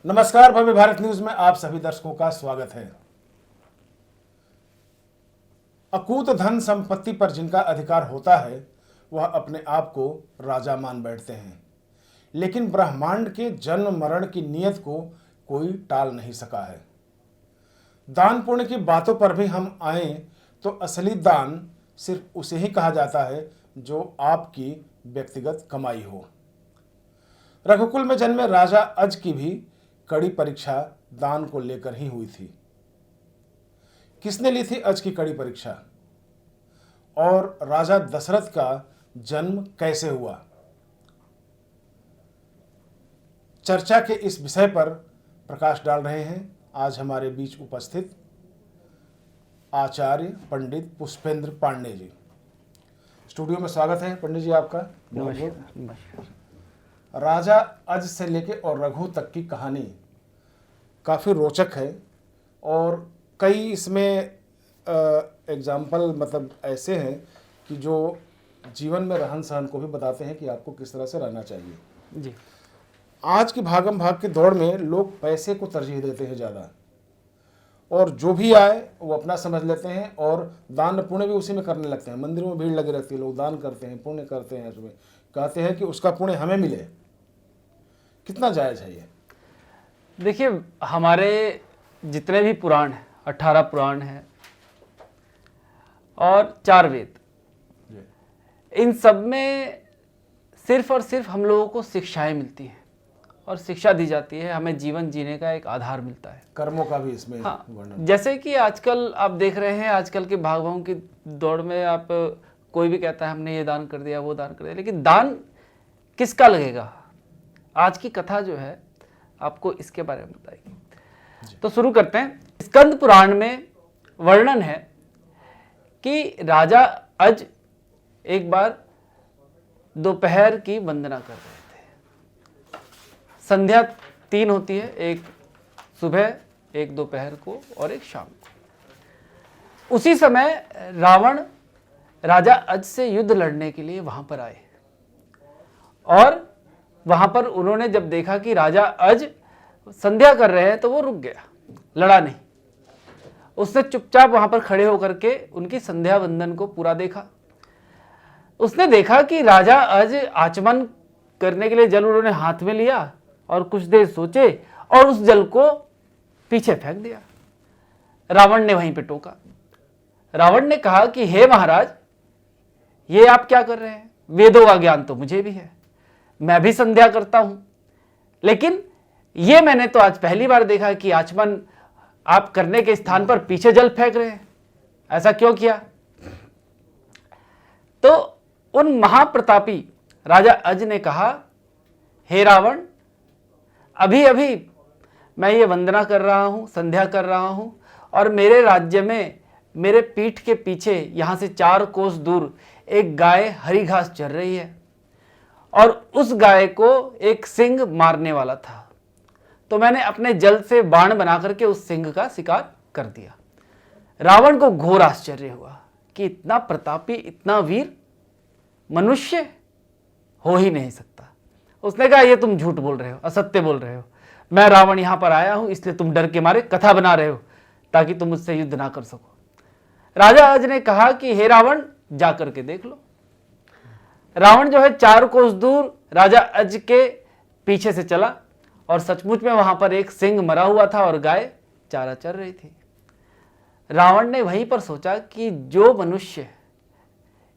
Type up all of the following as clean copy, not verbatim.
नमस्कार, भव्य भारत न्यूज में आप सभी दर्शकों का स्वागत है। अकूत धन संपत्ति पर जिनका अधिकार होता है वह अपने आप को राजा मान बैठते हैं, लेकिन ब्रह्मांड के जन्म मरण की नियत को कोई टाल नहीं सका है। दान पुण्य की बातों पर भी हम आए तो असली दान सिर्फ उसे ही कहा जाता है जो आपकी व्यक्तिगत कमाई हो। रघुकुल में जन्मे राजा अज की भी कड़ी परीक्षा दान को लेकर ही हुई थी। किसने ली थी अज की कड़ी परीक्षा और राजा दशरथ का जन्म कैसे हुआ? चर्चा के इस विषय पर प्रकाश डाल रहे हैं आज हमारे बीच उपस्थित आचार्य पंडित पुष्पेंद्र पांडे जी। स्टूडियो में स्वागत है पंडित जी आपका। नमस्कार। राजा अज से लेके और रघु तक की कहानी काफ़ी रोचक है और कई इसमें एग्जाम्पल मतलब ऐसे हैं कि जो जीवन में रहन सहन को भी बताते हैं कि आपको किस तरह से रहना चाहिए। जी। आज की भागम भाग की दौड़ में लोग पैसे को तरजीह देते हैं ज़्यादा, और जो भी आए वो अपना समझ लेते हैं और दान पुण्य भी उसी में करने लगते हैं। मंदिरों में भीड़ लगी रहती है, लोग दान करते हैं, पुण्य करते हैं, उसमें कहते हैं कि उसका पुण्य हमें मिले। कितना जायज़ है ये? देखिए, हमारे जितने भी पुराण हैं, 18 पुराण हैं और 4 वेद, इन सब में सिर्फ और सिर्फ हम लोगों को शिक्षाएं मिलती हैं और शिक्षा दी जाती है, हमें जीवन जीने का एक आधार मिलता है। कर्मों का भी इसमें हाँ, वर्णन। जैसे कि आजकल आप देख रहे हैं, आजकल के भाग भागों की दौड़ में आप कोई भी कहता है हमने ये दान कर दिया, वो दान कर दिया, लेकिन दान किसका लगेगा? आज की कथा जो है आपको इसके बारे में बताएगी। तो शुरू करते हैं। स्कंद पुराण में वर्णन है कि राजा अज एक बार दोपहर की वंदना कर रहे थे। संध्या 3 होती है, एक सुबह, एक दोपहर को और एक शाम को। उसी समय रावण राजा अज से युद्ध लड़ने के लिए वहां पर आए और वहां पर उन्होंने जब देखा कि राजा अज संध्या कर रहे हैं तो वो रुक गया, लड़ा नहीं। उसने चुपचाप वहां पर खड़े होकर के उनकी संध्या वंदन को पूरा देखा। उसने देखा कि राजा अज आचमन करने के लिए जल उन्होंने हाथ में लिया और कुछ देर सोचे और उस जल को पीछे फेंक दिया। रावण ने वहीं पे टोका। रावण ने कहा कि हे महाराज, ये आप क्या कर रहे हैं? वेदों का ज्ञान तो मुझे भी है, मैं भी संध्या करता हूं, लेकिन ये मैंने तो आज पहली बार देखा कि आचमन आप करने के स्थान पर पीछे जल फेंक रहे हैं। ऐसा क्यों किया? तो उन महाप्रतापी राजा अज ने कहा, हे रावण, अभी अभी मैं ये वंदना कर रहा हूं, संध्या कर रहा हूं, और मेरे राज्य में मेरे पीठ के पीछे यहां से 4 कोस दूर एक गाय हरी घास चर रही है और उस गाय को एक सिंह मारने वाला था, तो मैंने अपने जल से बाण बना करके उस सिंह का शिकार कर दिया। रावण को घोर आश्चर्य हुआ कि इतना प्रतापी, इतना वीर मनुष्य हो ही नहीं सकता। उसने कहा, ये तुम झूठ बोल रहे हो, असत्य बोल रहे हो। मैं रावण यहां पर आया हूं, इसलिए तुम डर के मारे कथा बना रहे हो ताकि तुम मुझसे युद्ध ना कर सको। राजा अज ने कहा कि हे रावण, जा करके देख लो। रावण जो है 4 कोस दूर राजा अज के पीछे से चला और सचमुच में वहां पर एक सिंह मरा हुआ था और गाय चारा चर रही थी। रावण ने वहीं पर सोचा कि जो मनुष्य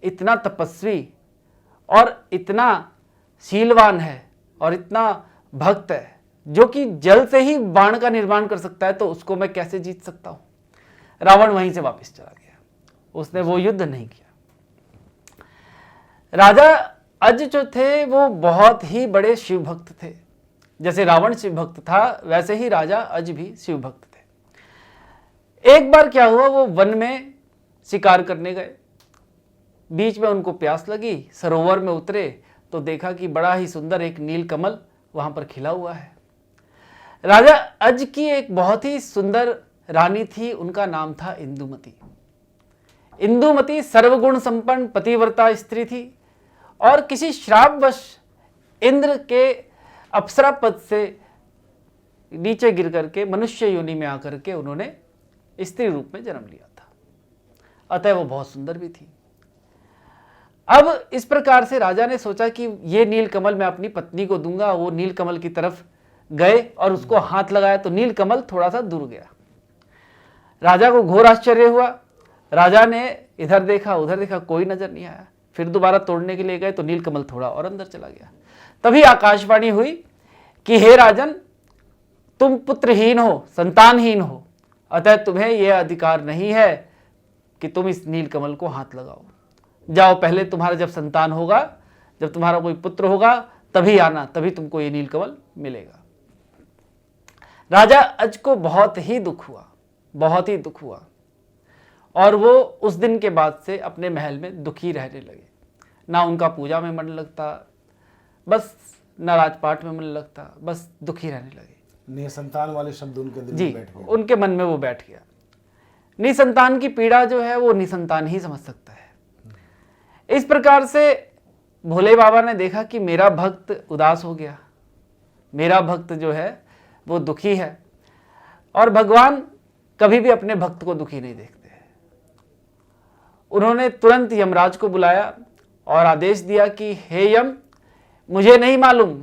इतना तपस्वी और इतना शीलवान है और इतना भक्त है, जो कि जल से ही बाण का निर्माण कर सकता है, तो उसको मैं कैसे जीत सकता हूं। रावण वहीं से वापस चला गया, उसने वो युद्ध नहीं किया। राजा अज जो थे वो बहुत ही बड़े शिव भक्त थे। जैसे रावण शिव भक्त था, वैसे ही राजा अज भी शिव भक्त थे। एक बार क्या हुआ, वो वन में शिकार करने गए, बीच में उनको प्यास लगी, सरोवर में उतरे तो देखा कि बड़ा ही सुंदर एक नील कमल वहां पर खिला हुआ है। राजा अज की एक बहुत ही सुंदर रानी थी, उनका नाम था इंदुमती। इंदुमती सर्वगुण संपन्न पतिव्रता स्त्री थी और किसी श्रापवश इंद्र के अप्सरा पद से नीचे गिर करके मनुष्य योनि में आकर के उन्होंने स्त्री रूप में जन्म लिया था। अतः वो बहुत सुंदर भी थी। अब इस प्रकार से राजा ने सोचा कि ये नीलकमल मैं अपनी पत्नी को दूंगा। वो नीलकमल की तरफ गए और उसको हाथ लगाया तो नीलकमल थोड़ा सा दूर गया। राजा को घोर आश्चर्य हुआ। राजा ने इधर देखा उधर देखा, कोई नजर नहीं आया। फिर दोबारा तोड़ने के लिए गए तो नीलकमल थोड़ा और अंदर चला गया। तभी आकाशवाणी हुई कि हे राजन, तुम पुत्रहीन हो, संतानहीन हो, अतः तुम्हें यह अधिकार नहीं है कि तुम इस नीलकमल को हाथ लगाओ। जाओ, पहले तुम्हारा जब संतान होगा, जब तुम्हारा कोई पुत्र होगा तभी आना, तभी तुमको ये नीलकमल मिलेगा। राजा अज को बहुत ही दुख हुआ, बहुत ही दुख हुआ, और वो उस दिन के बाद से अपने महल में दुखी रहने लगे। ना उनका पूजा में मन लगता, बस ना राजपाट में मन लगता, बस दुखी रहने लगे। निसंतान वाले शब्द उनके दिल जी, में बैठ गए। उनके मन में वो बैठ गया। निसंतान की पीड़ा जो है वो निसंतान ही समझ सकता है। इस प्रकार से भोले बाबा ने देखा कि मेरा भक्त उदास हो गया, मेरा भक्त जो है वो दुखी है, और भगवान कभी भी अपने भक्त को दुखी नहीं देखते। उन्होंने तुरंत यमराज को बुलाया और आदेश दिया कि हे यम, मुझे नहीं मालूम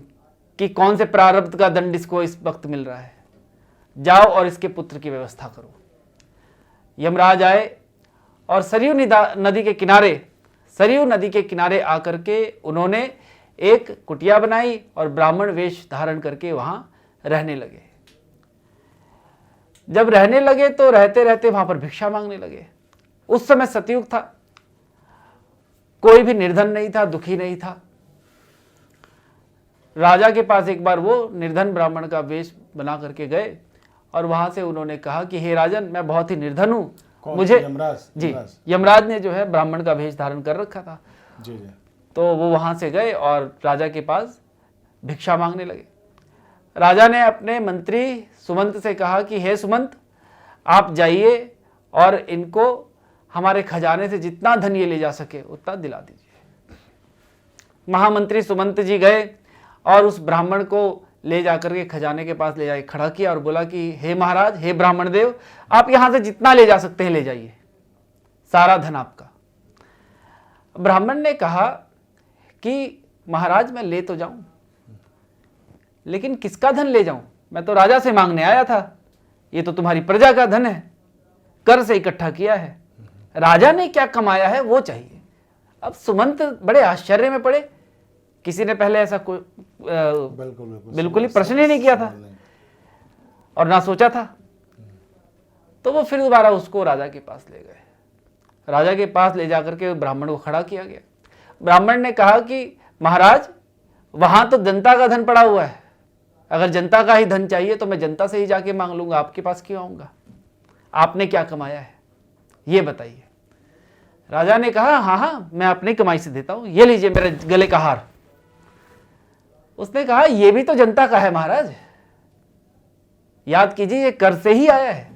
कि कौन से प्रारब्ध का दंड इसको इस वक्त मिल रहा है, जाओ और इसके पुत्र की व्यवस्था करो। यमराज आए और सरयू नदी के किनारे आकर के उन्होंने एक कुटिया बनाई और ब्राह्मण वेश धारण करके वहां रहने लगे। जब रहने लगे तो रहते रहते वहां पर भिक्षा मांगने लगे। उस समय सतयुग था, कोई भी निर्धन नहीं था, दुखी नहीं था। राजा के पास एक बार वो निर्धन ब्राह्मण का वेश बना करके गए और वहां से उन्होंने कहा कि हे राजन, मैं बहुत ही निर्धन हूं, मुझे जी, यमराज ने जो है ब्राह्मण का वेश धारण कर रखा था। जी जी। तो वो वहां से गए और राजा के पास भिक्षा मांगने लगे। राजा ने अपने मंत्री सुमंत से कहा कि हे सुमंत, आप जाइए और इनको हमारे खजाने से जितना धन ये ले जा सके उतना दिला दीजिए। महामंत्री सुमंत जी गए और उस ब्राह्मण को ले जाकर के खजाने के पास ले जाके खड़ा किया और बोला कि हे महाराज, हे ब्राह्मण देव, आप यहां से जितना ले जा सकते हैं ले जाइए, सारा धन आपका। ब्राह्मण ने कहा कि महाराज, मैं ले तो जाऊं, लेकिन किसका धन ले जाऊं? मैं तो राजा से मांगने आया था, ये तो तुम्हारी प्रजा का धन है, कर से इकट्ठा किया है, राजा ने क्या कमाया है वो चाहिए। अब सुमंत बड़े आश्चर्य में पड़े, किसी ने पहले ऐसा कोई बिल्कुल ही प्रश्न ही नहीं किया था और ना सोचा था। तो वो फिर दोबारा उसको राजा के पास ले गए। राजा के पास ले जाकर के ब्राह्मण को खड़ा किया गया। ब्राह्मण ने कहा कि महाराज, वहां तो जनता का धन पड़ा हुआ है, अगर जनता का ही धन चाहिए तो मैं जनता से ही जाके मांग लूंगा, आपके पास क्यों आऊंगा? आपने क्या कमाया है ये बताइए। राजा ने कहा हाँ हाँ, मैं अपनी कमाई से देता हूं, ये लीजिए मेरे गले का हार। उसने कहा ये भी तो जनता का है महाराज, याद कीजिए ये कर से ही आया है,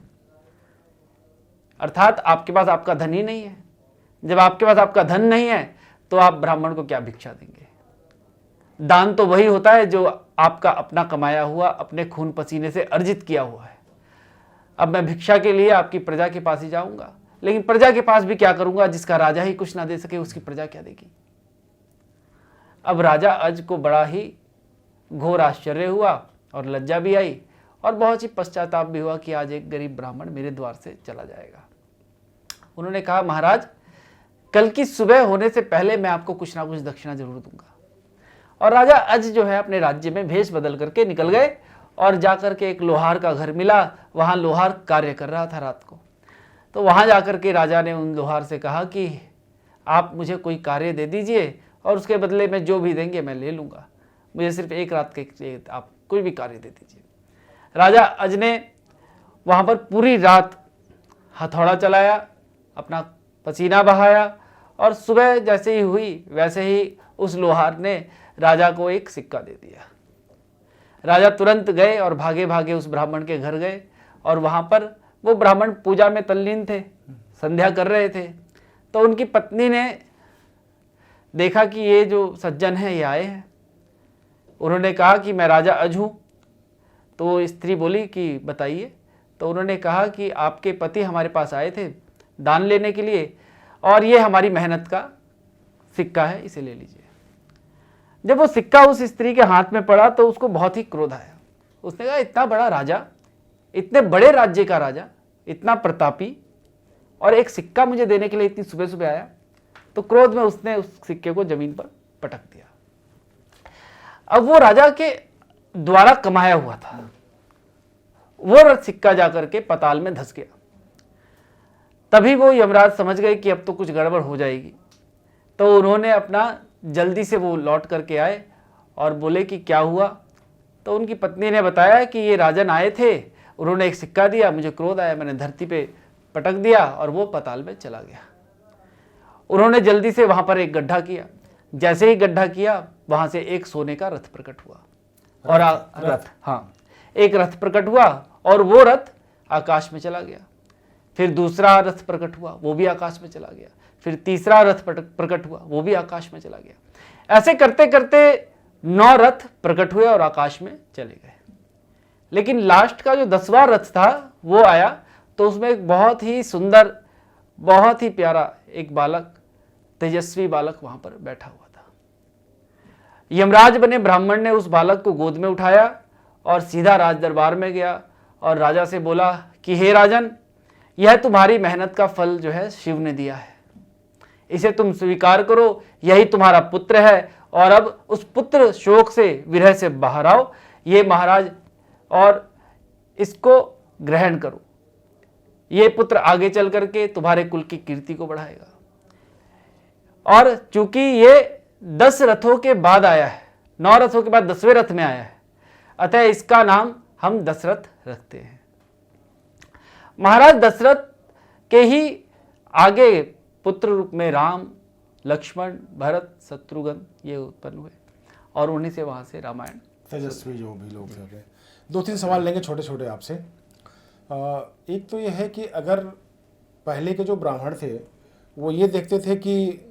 अर्थात आपके पास आपका धन ही नहीं है। जब आपके पास आपका धन नहीं है तो आप ब्राह्मण को क्या भिक्षा देंगे? दान तो वही होता है जो आपका अपना कमाया हुआ, अपने खून पसीने से अर्जित किया हुआ है। अब मैं भिक्षा के लिए आपकी प्रजा के पास ही जाऊंगा, लेकिन प्रजा के पास भी क्या करूंगा? जिसका राजा ही कुछ ना दे सके उसकी प्रजा क्या देगी? अब राजा अज को बड़ा ही घोर आश्चर्य हुआ और लज्जा भी आई और बहुत ही पश्चाताप भी हुआ कि आज एक गरीब ब्राह्मण मेरे द्वार से चला जाएगा। उन्होंने कहा महाराज, कल की सुबह होने से पहले मैं आपको कुछ ना कुछ दक्षिणा जरूर दूंगा। और राजा अज जो है अपने राज्य में भेष बदल करके निकल गए और जाकर के एक लोहार का घर मिला, वहां लोहार कार्य कर रहा था रात को। तो वहां जाकर के राजा ने उन लोहार से कहा कि आप मुझे कोई कार्य दे दीजिए और उसके बदले में जो भी देंगे मैं ले लूंगा, मुझे सिर्फ एक रात के लिए आप कोई भी कार्य दे दीजिए। राजा अज ने वहां पर पूरी रात हथौड़ा चलाया, अपना पसीना बहाया और सुबह जैसे ही हुई वैसे ही उस लोहार ने राजा को एक सिक्का दे दिया। राजा तुरंत गए और भागे भागे उस ब्राह्मण के घर गए और वहां पर वो ब्राह्मण पूजा में तल्लीन थे, संध्या कर रहे थे। तो उनकी पत्नी ने देखा कि ये जो सज्जन है ये आए हैं। उन्होंने कहा कि मैं राजा अज हूं। तो स्त्री बोली कि बताइए। तो उन्होंने कहा कि आपके पति हमारे पास आए थे दान लेने के लिए, और ये हमारी मेहनत का सिक्का है, इसे ले लीजिए। जब वो सिक्का उस स्त्री के हाथ में पड़ा तो उसको बहुत ही क्रोध आया। उसने कहा, इतना बड़ा राजा, इतने बड़े राज्य का राजा, इतना प्रतापी, और एक सिक्का मुझे देने के लिए इतनी सुबह सुबह आया। तो क्रोध में उसने उस सिक्के को जमीन पर पटक दिया। अब वो राजा के द्वारा कमाया हुआ था, वो सिक्का जाकर के पाताल में धंस गया। तभी वो यमराज समझ गए कि अब तो कुछ गड़बड़ हो जाएगी। तो उन्होंने अपना जल्दी से वो लौट करके आए और बोले कि क्या हुआ। तो उनकी पत्नी ने बताया कि ये राजन आए थे, उन्होंने एक सिक्का दिया, मुझे क्रोध आया, मैंने धरती पे पटक दिया और वो पाताल में चला गया। उन्होंने जल्दी से वहां पर एक गड्ढा किया। जैसे ही गड्ढा किया, वहां से एक सोने का रथ प्रकट हुआ, और रथ, हाँ, एक रथ प्रकट हुआ और वो रथ आकाश में चला गया। फिर दूसरा रथ प्रकट हुआ, वो भी आकाश में चला गया। फिर तीसरा रथ प्रकट हुआ, वो भी आकाश में चला गया। ऐसे करते करते 9 रथ प्रकट हुए और आकाश में चले गए। लेकिन लास्ट का जो 10वां रथ था वो आया, तो उसमें एक बहुत ही सुंदर, बहुत ही प्यारा एक बालक, तेजस्वी बालक वहां पर बैठा हुआ था। यमराज बने ब्राह्मण ने उस बालक को गोद में उठाया और सीधा राज दरबार में गया और राजा से बोला कि हे राजन, यह तुम्हारी मेहनत का फल जो है शिव ने दिया है, इसे तुम स्वीकार करो, यही तुम्हारा पुत्र है, और अब उस पुत्र शोक से, विरह से बाहर आओ, ये महाराज, और इसको ग्रहण करो। ये पुत्र आगे चल करके तुम्हारे कुल की कीर्ति को बढ़ाएगा। और चूंकि ये 10 रथों के बाद आया है, 9 रथों के बाद 10वें रथ में आया है, अतः इसका नाम हम दशरथ रखते हैं। महाराज दशरथ के ही आगे पुत्र रूप में राम, लक्ष्मण, भरत, शत्रुघ्न ये उत्पन्न हुए, और उन्हीं से वहां से रामायण तेजस्वी जो भी लोग थे। 2-3 सवाल लेंगे छोटे छोटे आपसे। एक तो ये है कि अगर पहले के जो ब्राह्मण थे वो ये देखते थे कि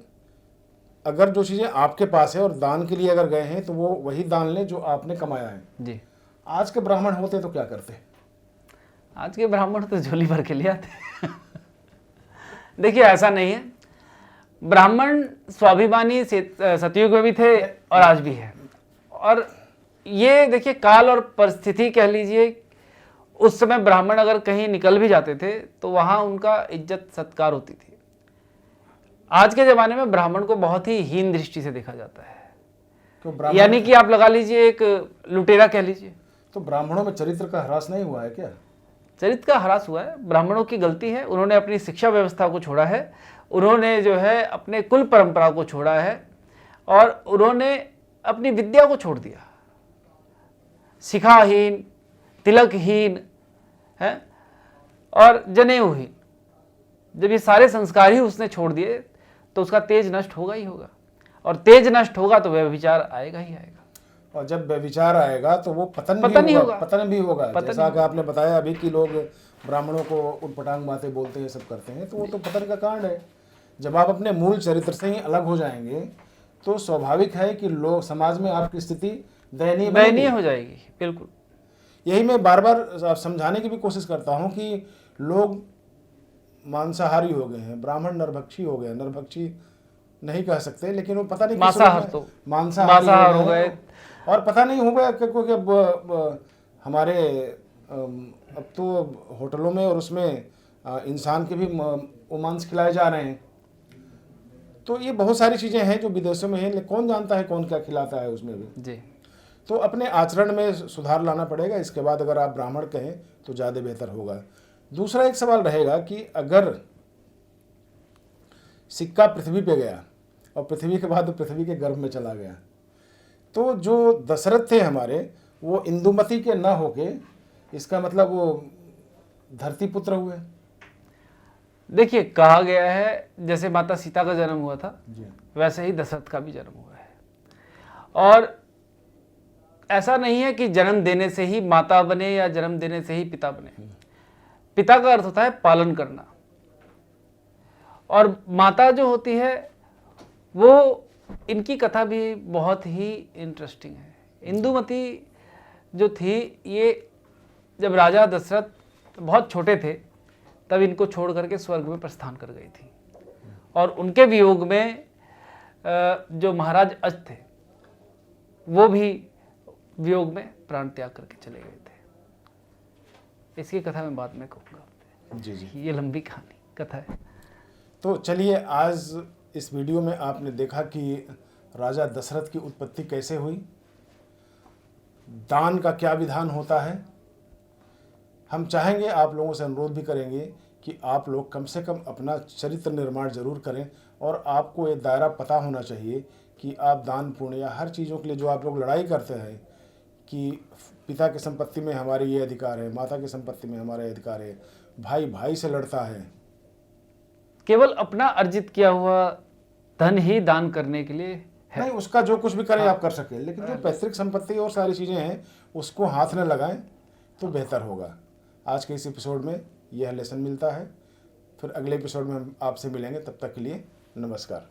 अगर जो चीज़ें आपके पास है और दान के लिए अगर गए हैं तो वो वही दान लें जो आपने कमाया है जी। आज के ब्राह्मण होते तो क्या करते? आज के ब्राह्मण तो झोली भर के ले आते। देखिए, ऐसा नहीं है। ब्राह्मण स्वाभिमानी सतयुग में भी थे और आज भी है। और ये देखिए, काल और परिस्थिति कह लीजिए, उस समय ब्राह्मण अगर कहीं निकल भी जाते थे तो वहां उनका इज्जत सत्कार होती थी। आज के ज़माने में ब्राह्मण को बहुत ही हीन दृष्टि से देखा जाता है। तो यानी कि आप लगा लीजिए, एक लुटेरा कह लीजिए। तो ब्राह्मणों में चरित्र का ह्रास नहीं हुआ है क्या? चरित्र का ह्रास हुआ है। ब्राह्मणों की गलती है, उन्होंने अपनी शिक्षा व्यवस्था को छोड़ा है, उन्होंने जो है अपने कुल परंपरा को छोड़ा है, और उन्होंने अपनी विद्या को छोड़ दिया। शिखाहीन, तिलकहीन है और जनेऊहीन, जब ये सारे संस्कार ही उसने छोड़ दिए तो उसका तेज नष्ट होगा ही होगा, और तेज नष्ट होगा तो व्यभिचार आएगा ही आएगा। और जब व्यभिचार आएगा तो वो पतन भी होगा। जैसा कि आपने बताया अभी कि लोग ब्राह्मणों को उटपटांग बातें बोलते हैं, सब करते हैं, तो वो तो पतन का कांड है। जब आप अपने मूल चरित्र से ही अलग हो जाएंगे तो स्वाभाविक है कि लोग, समाज में आपकी स्थिति दयनीय हो जाएगी। बिल्कुल, यही मैं बार बार समझाने की भी कोशिश करता हूँ कि लोग मांसाहारी हो गए हैं, ब्राह्मण नरभक्षी हो गए। नरभक्षी नहीं कह सकते, लेकिन वो पता नहीं मांसाहार हो गए, और पता नहीं हो गया क्योंकि हमारे अब तो होटलों में और उसमें इंसान के भी मांस खिलाए जा रहे हैं। तो ये बहुत सारी चीज़ें हैं जो विदेशों में हैं, लेकिन कौन जानता है कौन क्या खिलाता है उसमें भी जी। तो अपने आचरण में सुधार लाना पड़ेगा। इसके बाद अगर आप ब्राह्मण कहें तो ज़्यादा बेहतर होगा। दूसरा एक सवाल रहेगा कि अगर सिक्का पृथ्वी पे गया और पृथ्वी के बाद पृथ्वी के गर्भ में चला गया, तो जो दशरथ थे हमारे, वो इंदुमती के न होके, इसका मतलब वो धरती पुत्र हुए। देखिए, कहा गया है जैसे माता सीता का जन्म हुआ था वैसे ही दशरथ का भी जन्म हुआ है। और ऐसा नहीं है कि जन्म देने से ही माता बने या जन्म देने से ही पिता बने। पिता का अर्थ होता है पालन करना, और माता जो होती है वो, इनकी कथा भी बहुत ही इंटरेस्टिंग है। इंदुमती जो थी, ये जब राजा दशरथ बहुत छोटे थे तब इनको छोड़ करके स्वर्ग में प्रस्थान कर गई थी, और उनके वियोग में जो महाराज अज थे वो भी वियोग में प्राण त्याग करके चले गए थे। इसकी कथा मैं बाद में कहूँगा। जी जी, ये लंबी कहानी कथा है। तो चलिए, आज इस वीडियो में आपने देखा कि राजा दशरथ की उत्पत्ति कैसे हुई, दान का क्या विधान होता है। हम चाहेंगे, आप लोगों से अनुरोध भी करेंगे कि आप लोग कम से कम अपना चरित्र निर्माण जरूर करें, और आपको ये दायरा पता होना चाहिए कि आप दान पुण्य या हर चीज़ों के लिए जो आप लोग लड़ाई करते हैं कि पिता की संपत्ति में हमारे ये अधिकार है, माता की संपत्ति में हमारा ये अधिकार है, भाई भाई से लड़ता है, केवल अपना अर्जित किया हुआ धन ही दान करने के लिए है। नहीं, उसका जो कुछ भी करें आप कर सकें, लेकिन जो पैतृक संपत्ति और सारी चीज़ें हैं उसको हाथ न लगाएं तो बेहतर होगा। आज के इस एपिसोड में यह लेसन मिलता है, फिर अगले एपिसोड में हम आपसे मिलेंगे। तब तक के लिए नमस्कार।